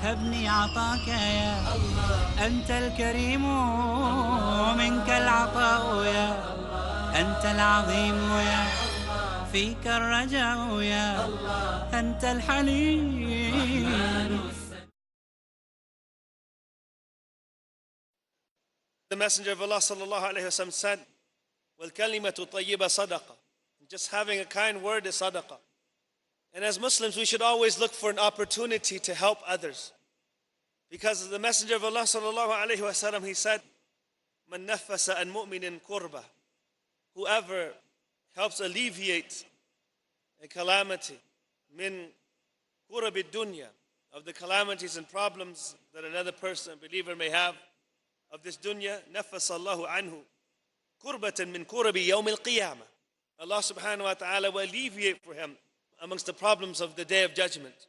هبني عطاك يا الله، أنت الكريم منك العطاء يا الله، أنت العظيم يا الله، فيك الرجاء يا الله، أنت الحليم. The Messenger of Allah sallallahu alayhi wa sallam said, وَالْكَلِمَةُ طَيِّبَ صَدَقَةً. Just having a kind word is sadaqah. And as Muslims, we should always look for an opportunity to help others. Because the Messenger of Allah sallallahu alayhi wa sallam, he said, مَنْ نَفَّسَ أَنْ مُؤْمِنٍ كُرْبَةً. Whoever helps alleviate a calamity, min kurab dunya, of the calamities and problems that another person, a believer, may have of this dunya, نَفَّسَ اللَّهُ عَنْهُ كُرْبَةً مِنْ كُرَبِ يَوْمِ الْقِيَامَةِ. Allah subhanahu wa ta'ala will alleviate for him amongst the problems of the day of judgment.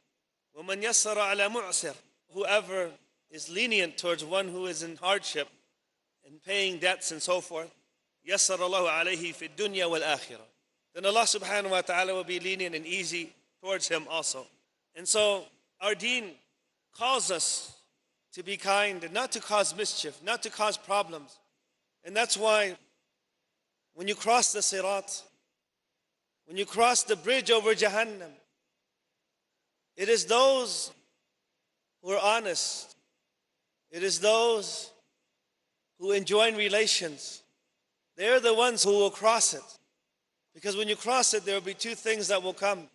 وَمَنْ يَسَّرَ عَلَى مُعْسِرٍ. Whoever is lenient towards one who is in hardship, in paying debts and so forth, يَسَّرَ اللَّهُ عَلَيْهِ فِي الدُّنْيَا وَالْآخِرَةِ. Then Allah subhanahu wa ta'ala will be lenient and easy towards him also. And so our deen calls us to be kind and not to cause mischief, not to cause problems. And that's why when you cross the Sirat, when you cross the bridge over Jahannam, it is those who are honest, it is those who enjoin relations, they're the ones who will cross it. Because when you cross it, there will be two things that will come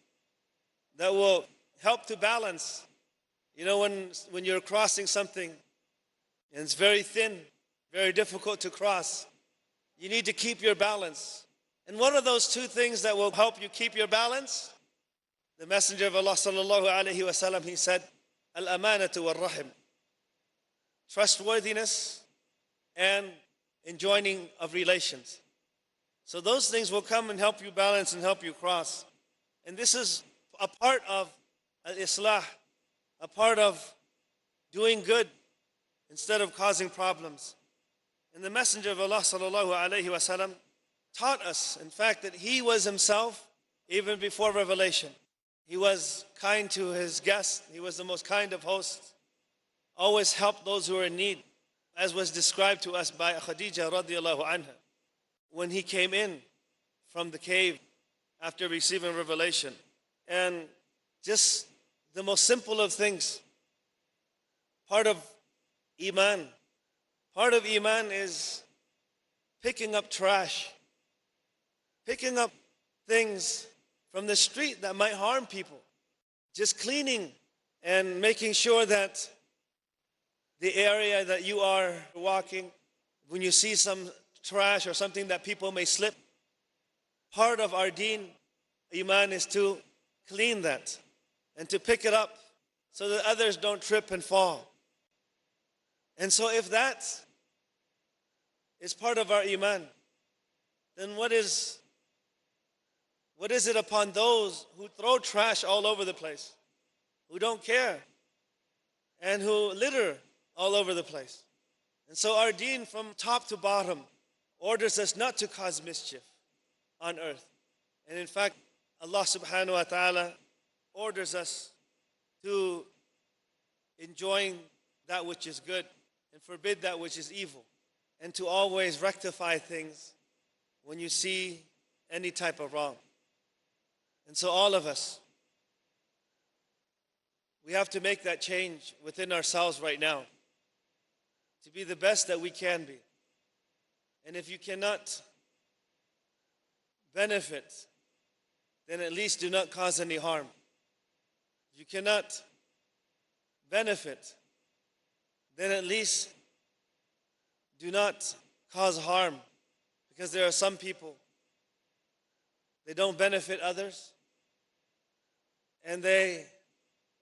that will help to balance. You know, when you're crossing something and it's very thin, very difficult to cross, you need to keep your balance. And what are those two things that will help you keep your balance? The Messenger of Allah sallallahu alayhi wa sallam, he said, Al-amanatu wal-rahim. Trustworthiness and enjoining of relations. So those things will come and help you balance and help you cross. And this is a part of al-islah, a part of doing good instead of causing problems. And the Messenger of Allah sallallahu alayhi wa sallam taught us, in fact, that he was himself, even before revelation, he was kind to his guests. He was the most kind of hosts. Always helped those who are in need, as was described to us by Khadija radiallahu anha. When he came in from the cave after receiving revelation. And just the most simple of things, part of Iman. Part of Iman is picking up trash, picking up things from the street that might harm people, just cleaning and making sure that the area that you are walking, when you see some trash or something that people may slip, part of our deen, Iman, is to clean that and to pick it up so that others don't trip and fall. And so if that is part of our Iman, then what is it upon those who throw trash all over the place, who don't care, and who litter all over the place? And so our deen, from top to bottom, orders us not to cause mischief on earth. And in fact, Allah subhanahu wa ta'ala orders us to enjoin that which is good and forbid that which is evil, and to always rectify things when you see any type of wrong. And so all of us, we have to make that change within ourselves right now to be the best that we can be. And if you cannot benefit, then at least do not cause any harm. If you cannot benefit, then at least do not cause harm. Because there are some people, they don't benefit others, and they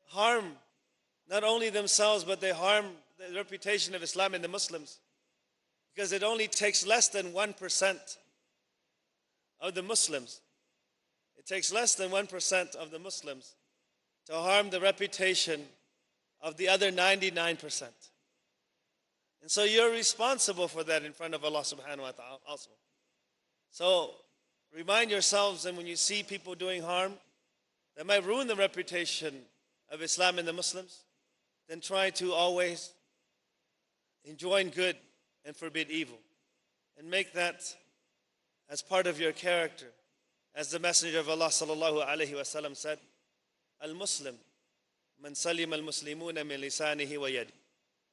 harm not only themselves, but they harm the reputation of Islam and the Muslims. Because it only takes less than 1% of the Muslims. It takes less than 1% of the Muslims to harm the reputation of the other 99%. And so you're responsible for that in front of Allah subhanahu wa ta'ala also. So remind yourselves, and when you see people doing harm that might ruin the reputation of Islam and the Muslims, then try to always enjoin good and forbid evil. And make that as part of your character. As the Messenger of Allah sallallahu alayhi wa sallam said, Al-Muslim, man salim al-Muslimuna min lisanihi wa yadi.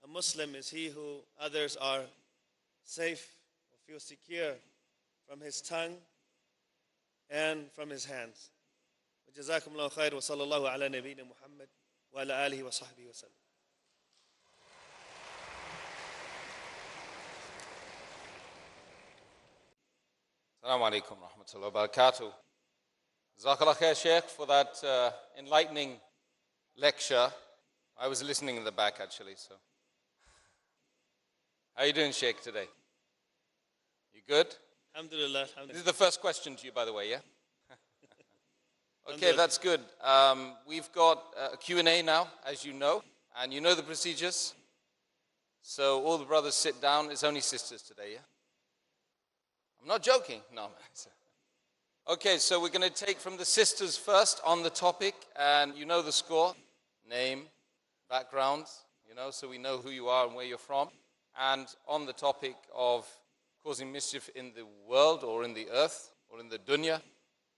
A Muslim is he who others are safe or feel secure from his tongue and from his hands. وجزاكم الله خير وصلى الله على نبينا محمد وعلى آله وصحبه وسلم. Assalamu alaikum rahmatullahi wa barakatuh. Jazakallah khair, Sheikh, for that enlightening lecture. I was listening in the back actually, so. How are you doing, Sheikh, today? You good? Alhamdulillah. This is the first question to you, by the way, yeah? Okay, that's good. We've got a Q&A now, as you know, and you know the procedures. So all the brothers sit down. It's only sisters today, yeah? I'm not joking. No. Okay, so we're going to take from the sisters first on the topic, and you know the score, name, background, you know, so we know who you are and where you're from. And on the topic of causing mischief in the world or in the earth or in the dunya.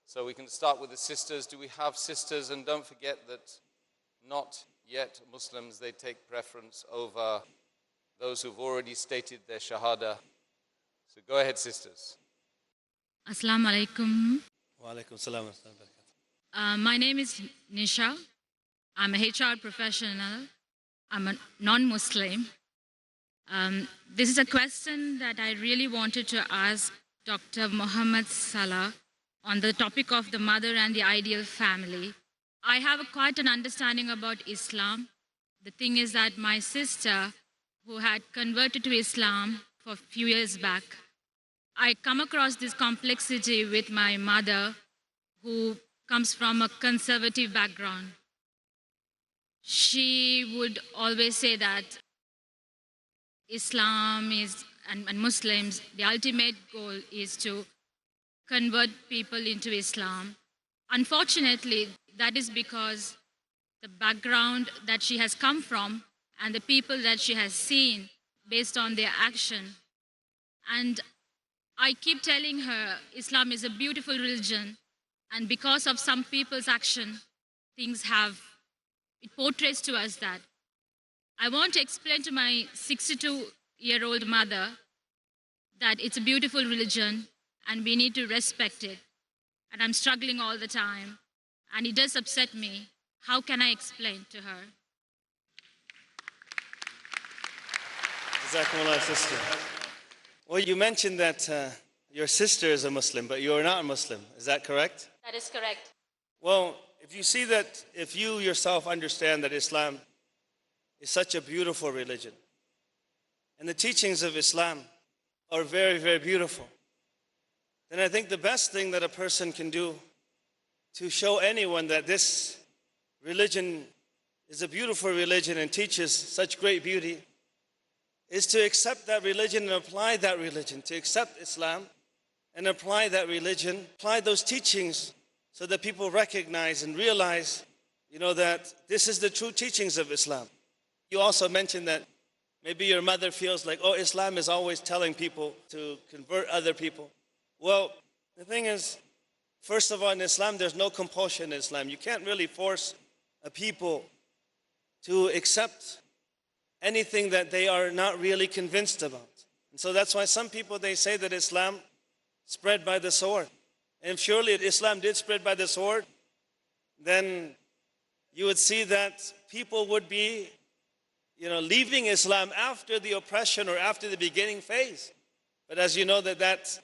So we can start with the sisters. Do we have sisters? And don't forget that not yet Muslims, they take preference over those who've already stated their shahada. So go ahead, sisters. Assalamu alaikum. Wa alaikum salam wa rahmatullahi. My name is Nisha. I'm a HR professional. I'm a non-Muslim. This is a question that I really wanted to ask Dr. Muhammad Salah on the topic of the mother and the ideal family. I have quite an understanding about Islam. The thing is that my sister, who had converted to Islam for a few years back, I come across this complexity with my mother, who comes from a conservative background. She would always say that Islam is, and Muslims, the ultimate goal is to convert people into Islam. Unfortunately, that is because the background that she has come from and the people that she has seen based on their action. And I keep telling her Islam is a beautiful religion, and because of some people's action, it portrays to us that. I want to explain to my 62-year-old mother that it's a beautiful religion and we need to respect it. And I'm struggling all the time, and it does upset me. How can I explain to her? Jazakumullah, sister. Well, you mentioned that your sister is a Muslim, but you are not a Muslim. Is that correct? That is correct. Well, if you yourself understand that Islam is such a beautiful religion, and the teachings of Islam are very, very beautiful, then I think the best thing that a person can do to show anyone that this religion is a beautiful religion and teaches such great beauty is to accept that religion and apply that religion, to accept Islam and apply that religion, apply those teachings so that people recognize and realize, that this is the true teachings of Islam. You also mentioned that maybe your mother feels like, Islam is always telling people to convert other people. Well, the thing is, first of all, in Islam, there's no compulsion in Islam. You can't really force a people to accept anything that they are not really convinced about. And so that's why some people, they say that Islam spread by the sword. And surely if Islam did spread by the sword, then you would see that people would be, leaving Islam after the oppression or after the beginning phase. But as you know, that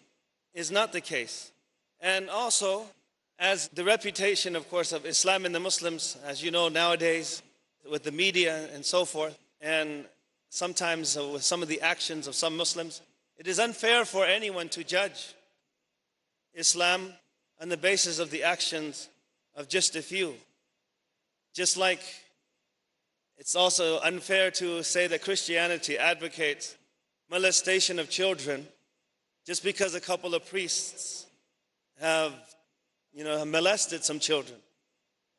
is not the case. And also, as the reputation, of course, of Islam and the Muslims, as you know nowadays, with the media and so forth, and sometimes with some of the actions of some Muslims, it is unfair for anyone to judge Islam on the basis of the actions of just a few. Just like it's also unfair to say that Christianity advocates molestation of children just because a couple of priests have molested some children.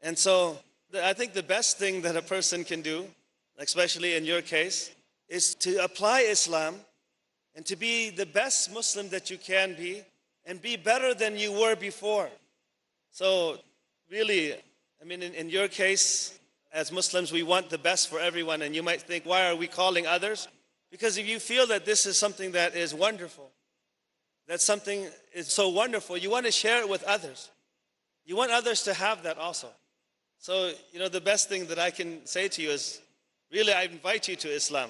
And so I think the best thing that a person can do, especially in your case, is to apply Islam and to be the best Muslim that you can be and be better than you were before. So really, I mean, in your case, as Muslims, we want the best for everyone. And you might think, why are we calling others? Because if you feel that this is something that is wonderful, that something is so wonderful, you want to share it with others. You want others to have that also. So, the best thing that I can say to you is, really, I invite you to Islam.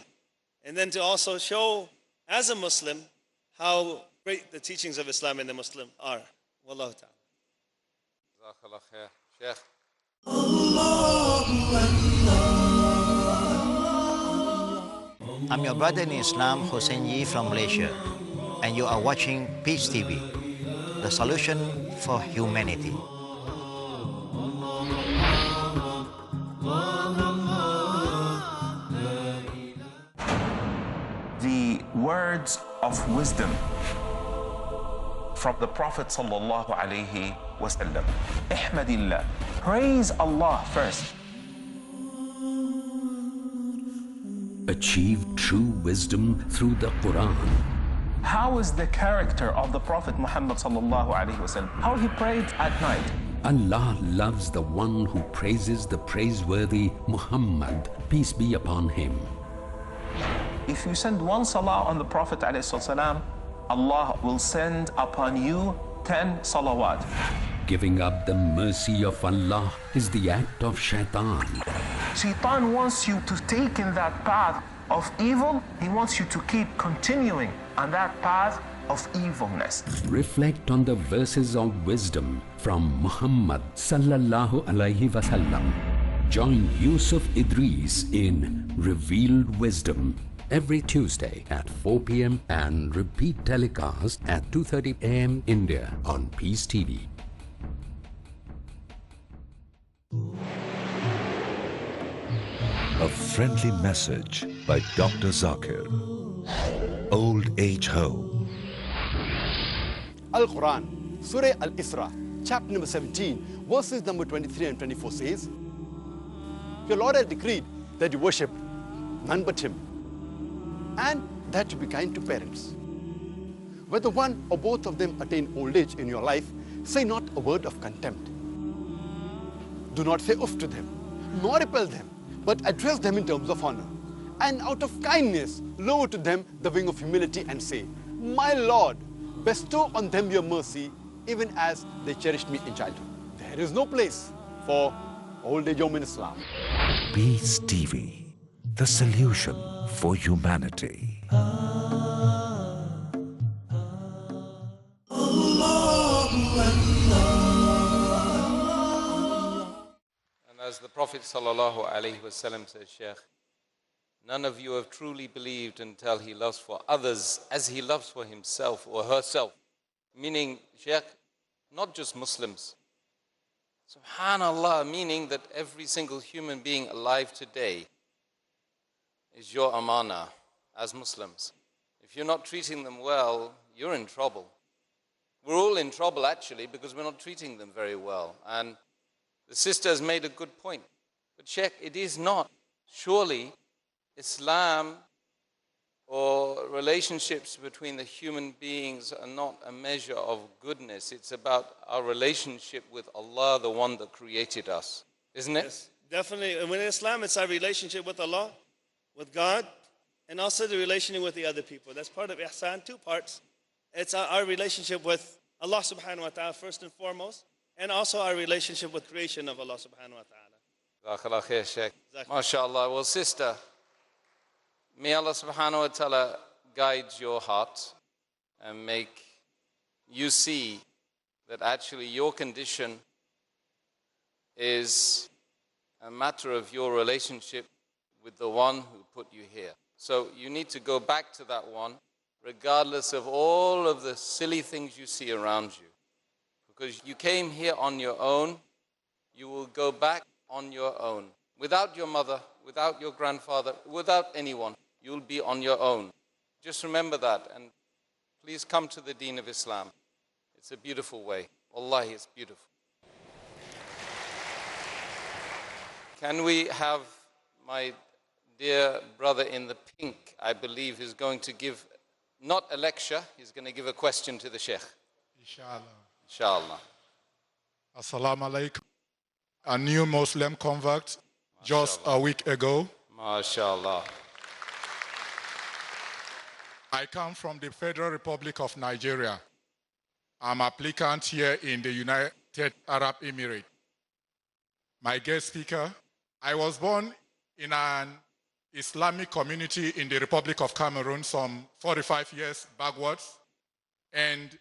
And then to also show, as a Muslim, how great the teachings of Islam and the Muslim are. Wallahu ta'ala. Jazakallah khair. Sheikh. I'm your brother in Islam, Hussein Yi from Malaysia, and you are watching Peace TV, the solution for humanity. The words of wisdom from the Prophet sallallahu alaihi wasallam. Ihmadillah. Praise Allah first. Achieve true wisdom through the Quran. How is the character of the Prophet Muhammad sallallahu alaihi wasallam? How he prayed at night. Allah loves the one who praises the praiseworthy Muhammad, peace be upon him. If you send one salah on the Prophet alayhi salam, Allah will send upon you 10 salawat. Giving up the mercy of Allah is the act of shaitan. Shaitan wants you to take in that path of evil. He wants you to keep continuing on that path of evilness. Reflect on the verses of wisdom from Muhammad sallallahu alaihi wasallam. Join Yusuf Idris in Revealed Wisdom every Tuesday at 4 p.m. and repeat telecast at 2:30 a.m. India on Peace TV. A friendly message by Dr. Zakir. Old Age Home. Al-Quran, Surah Al-Isra, chapter number 17, verses number 23 and 24 says, Your Lord has decreed that you worship none but Him, and that you be kind to parents. Whether one or both of them attain old age in your life, say not a word of contempt. Do not say oof to them, nor repel them, but address them in terms of honor. And out of kindness, lower to them the wing of humility and say, My Lord, bestow on them your mercy, even as they cherished me in childhood. There is no place for old age home in Islam. Peace TV, the solution for humanity. As the Prophet ﷺ said, Sheikh, none of you have truly believed until he loves for others as he loves for himself or herself. Meaning, Sheikh, not just Muslims. Subhanallah, meaning that every single human being alive today is your amana as Muslims. If you're not treating them well, you're in trouble. We're all in trouble actually because we're not treating them very well. And the sister has made a good point. But Sheikh, it is not. Surely Islam or relationships between the human beings are not a measure of goodness. It's about our relationship with Allah, the one that created us. Isn't it? Yes, definitely. And in Islam, it's our relationship with Allah, with God, and also the relationship with the other people. That's part of Ihsan, two parts. It's our relationship with Allah subhanahu wa ta'ala first and foremost, and also our relationship with creation of Allah subhanahu wa ta'ala. Jazakallah khair, Sheikh. MashaAllah. Well, sister, may Allah subhanahu wa ta'ala guide your heart and make you see that actually your condition is a matter of your relationship with the one who put you here. So you need to go back to that one, regardless of all of the silly things you see around you. Because you came here on your own, you will go back on your own. Without your mother, without your grandfather, without anyone, you'll be on your own. Just remember that, and please come to the Deen of Islam. It's a beautiful way. Wallahi, it's beautiful. Can we have my dear brother in the pink, I believe, is going to give not a lecture, he's going to give a question to the Sheikh. Inshallah. Inshallah. Assalamu alaikum. A new Muslim convert just a week ago. MashaAllah. I come from the Federal Republic of Nigeria. I'm an applicant here in the United Arab Emirates. My guest speaker, I was born in an Islamic community in the Republic of Cameroon some 45 years backwards. And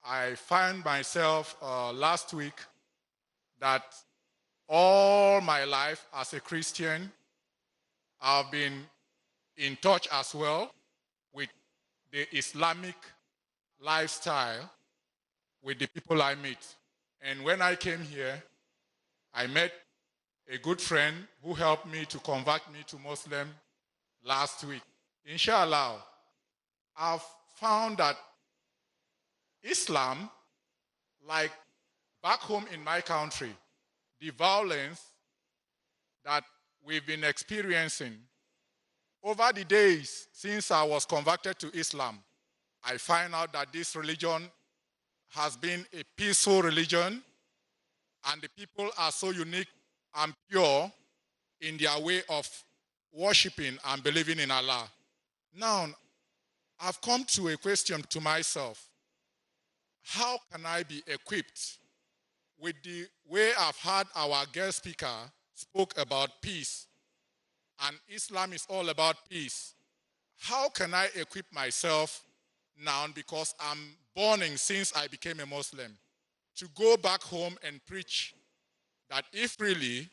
I found myself last week that all my life as a Christian, I've been in touch as well with the Islamic lifestyle with the people I meet. And when I came here, I met a good friend who helped me to convert me to Muslim last week. Inshallah, I've found that Islam, like back home in my country, the violence that we've been experiencing over the days since I was converted to Islam, I find out that this religion has been a peaceful religion, and the people are so unique and pure in their way of worshiping and believing in Allah. Now, I've come to a question to myself. How can I be equipped with the way I've heard our guest speaker spoke about peace, and Islam is all about peace? How can I equip myself now, because I'm burning since I became a Muslim, to go back home and preach that if really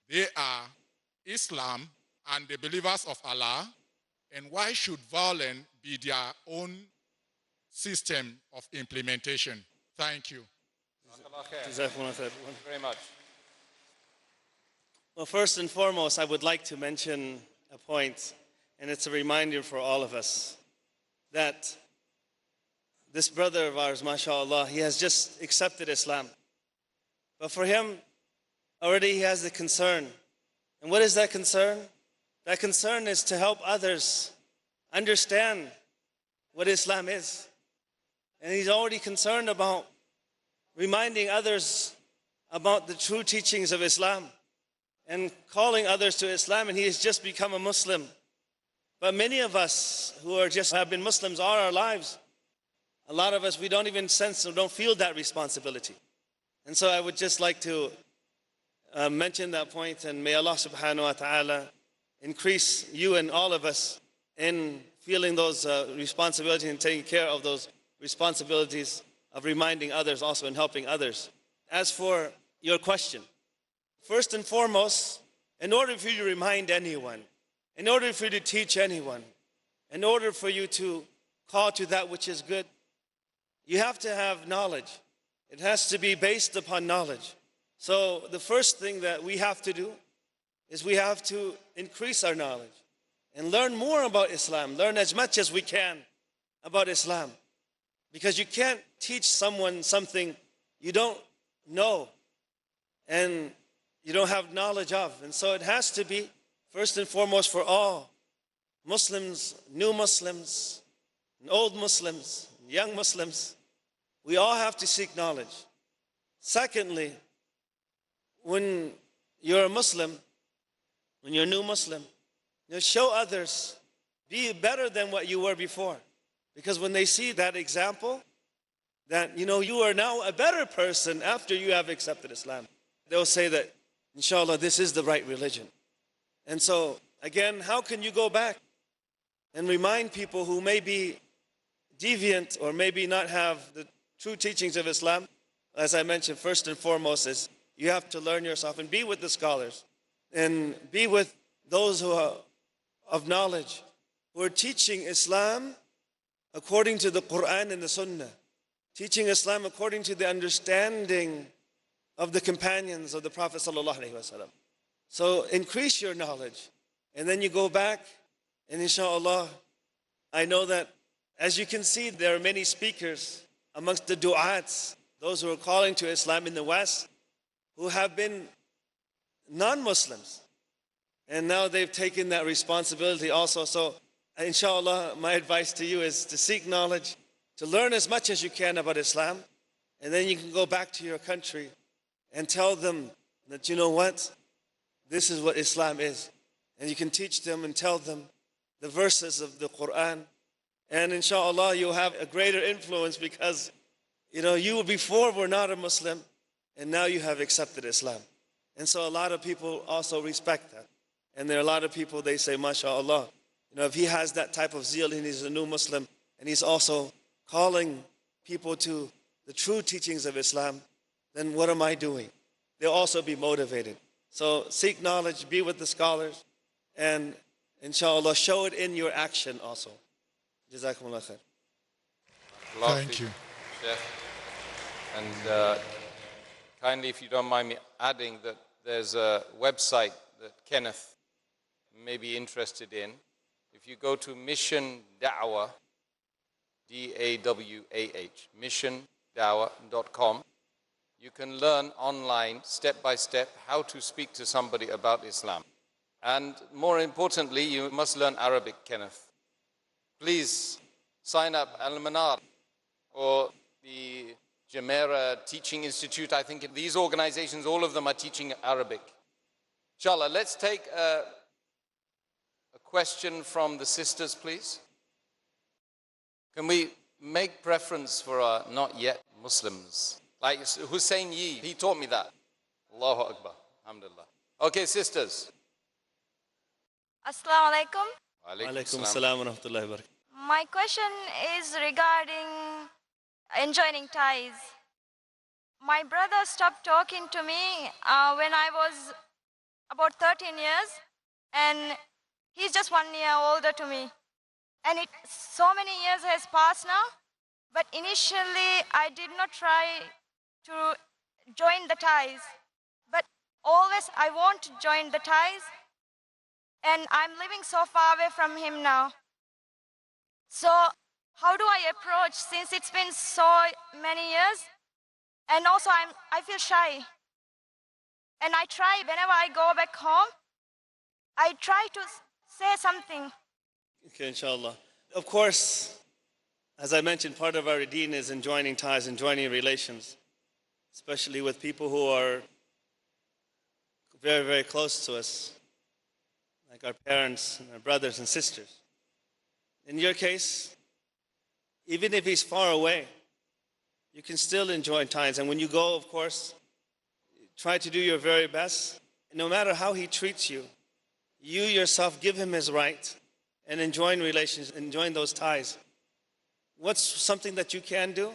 they are Islam and the believers of Allah, and why should violence be their own system of implementation? Thank you. Thank you very much. Well, first and foremost, I would like to mention a point, and it's a reminder for all of us, that this brother of ours, mashallah, he has just accepted Islam. But for him, already he has the concern. And what is that concern? That concern is to help others understand what Islam is. And he's already concerned about reminding others about the true teachings of Islam and calling others to Islam, and he has just become a Muslim. But many of us who have been Muslims all our lives, a lot of us, we don't even sense or don't feel that responsibility. And so I would just like to mention that point, and may Allah subhanahu wa ta'ala increase you and all of us in feeling those responsibilities and taking care of those responsibilities of reminding others also and helping others. As for your question, first and foremost, in order for you to remind anyone, in order for you to teach anyone, in order for you to call to that which is good, you have to have knowledge. It has to be based upon knowledge. So the first thing that we have to do is we have to increase our knowledge and learn more about Islam, learn as much as we can about Islam. Because you can't teach someone something you don't know and you don't have knowledge of. And so it has to be, first and foremost, for all Muslims, new Muslims, and old Muslims, and young Muslims, we all have to seek knowledge. Secondly, when you're a Muslim, when you're a new Muslim, show others, be better than what you were before. Because when they see that example, that you are now a better person after you have accepted Islam, they'll say that, inshallah, this is the right religion. And so, again, how can you go back and remind people who may be deviant or maybe not have the true teachings of Islam? As I mentioned, first and foremost is you have to learn yourself and be with the scholars and be with those who are of knowledge, who are teaching Islam according to the Quran and the Sunnah, teaching Islam according to the understanding of the companions of the Prophet ﷺ. So increase your knowledge, and then you go back, and inshallah, I know that, as you can see, there are many speakers amongst the du'ats, those who are calling to Islam in the West, who have been non-Muslims. And now they've taken that responsibility also. So inshallah, my advice to you is to seek knowledge, to learn as much as you can about Islam, and then you can go back to your country and tell them that, you know what, this is what Islam is. And you can teach them and tell them the verses of the Quran. And inshallah, you'll have a greater influence because, you before were not a Muslim, and now you have accepted Islam. And so a lot of people also respect that. And there are a lot of people, they say, MashaAllah, if he has that type of zeal and he's a new Muslim, and he's also calling people to the true teachings of Islam, then what am I doing? They'll also be motivated. So seek knowledge, be with the scholars, and inshallah, show it in your action also. Jazakumullah khair. Thank you. Sheikh. And kindly, if you don't mind me adding, that there's a website that Kenneth may be interested in. If you go to Mission Dawah, D-A-W-A-H, missiondawah.com, you can learn online, step by step, how to speak to somebody about Islam. And more importantly, you must learn Arabic, Kenneth. Please sign up Al-Manar or the Jumeirah Teaching Institute. I think these organizations, all of them are teaching Arabic. Inshallah, let's take a question from the sisters, please. Can we make preference for our not yet Muslims? Like Hussein Yi, he taught me that. Allahu Akbar, alhamdulillah. Okay, sisters. Assalamu alaikum. Alaikum assalam wa rahmatullahi wa barakatuh. My question is regarding enjoining ties. My brother stopped talking to me when I was about 13 years, and he's just 1 year older to me. And so many years has passed now, but initially I did not try to join the ties. But always I want to join the ties, and I'm living so far away from him now. So how do I approach, since it's been so many years? And also I feel shy. And I try, whenever I go back home, I try to say something. Okay, inshallah. Of course, as I mentioned, part of our deen is enjoining ties, enjoining relations, especially with people who are very, very close to us, like our parents and our brothers and sisters. In your case, even if he's far away, you can still enjoy ties. And when you go, of course, try to do your very best. No matter how he treats you, you yourself give him his right and enjoying relations, enjoying those ties. What's something that you can do?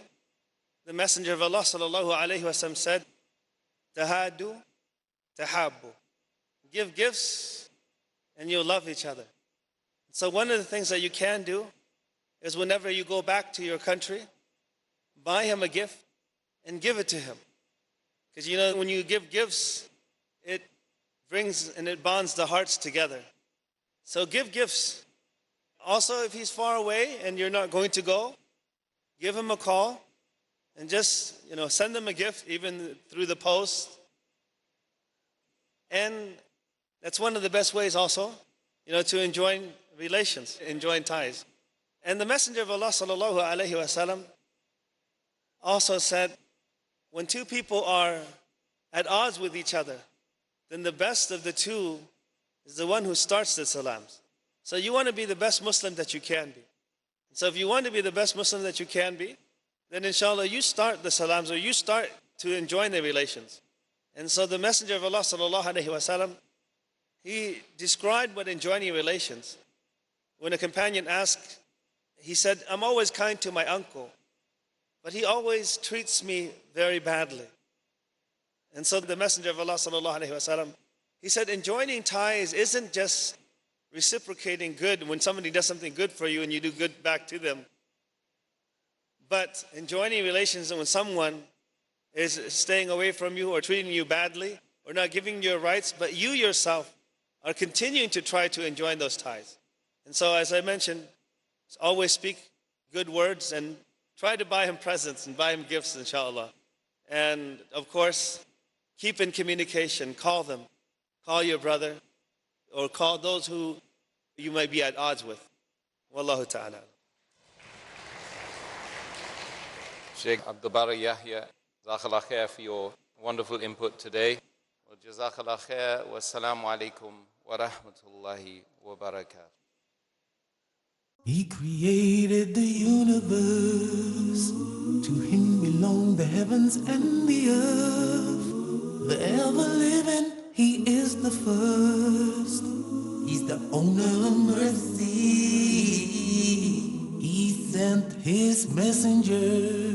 The Messenger of Allah sallallahu alaihi wasallam said, "Tahadu, tahabbu." Give gifts, and you'll love each other. So one of the things that you can do is whenever you go back to your country, buy him a gift and give it to him. Because when you give gifts, it brings and it bonds the hearts together. So give gifts. Also, if he's far away and you're not going to go, give him a call and just, send him a gift, even through the post. And that's one of the best ways also, to enjoy relations, enjoying ties. And the Messenger of Allah sallallahu alaihi wasallam also said, when two people are at odds with each other, then the best of the two is the one who starts the salams. So you want to be the best Muslim that you can be. So if you want to be the best Muslim that you can be, then inshallah you start the salams, or you start to enjoy the relations. And so the Messenger of Allah sallallahu alaihi wasallam, he described what enjoying relations. When a companion asked, he said, "I'm always kind to my uncle, but he always treats me very badly." And so the Messenger of Allah sallallahu alaihi wasallam, he said, enjoining ties isn't just reciprocating good when somebody does something good for you and you do good back to them. But enjoining relations when someone is staying away from you or treating you badly or not giving you your rights, but you yourself are continuing to try to enjoy those ties. And so as I mentioned, always speak good words and try to buy him presents and buy him gifts, inshallah. And of course, keep in communication, call them, call your brother. or call those who you might be at odds with. Wallahu ta'ala. Sheikh Abdul Bary Yahya, Jazakallah khair for your wonderful input today. Well, Jazakallah khair wa assalamu alaikum wa rahmatullahi wa barakatuh. He created the universe, to him belong the heavens and the earth. The ever-living, he is the first. He's the owner of mercy. He sent his messenger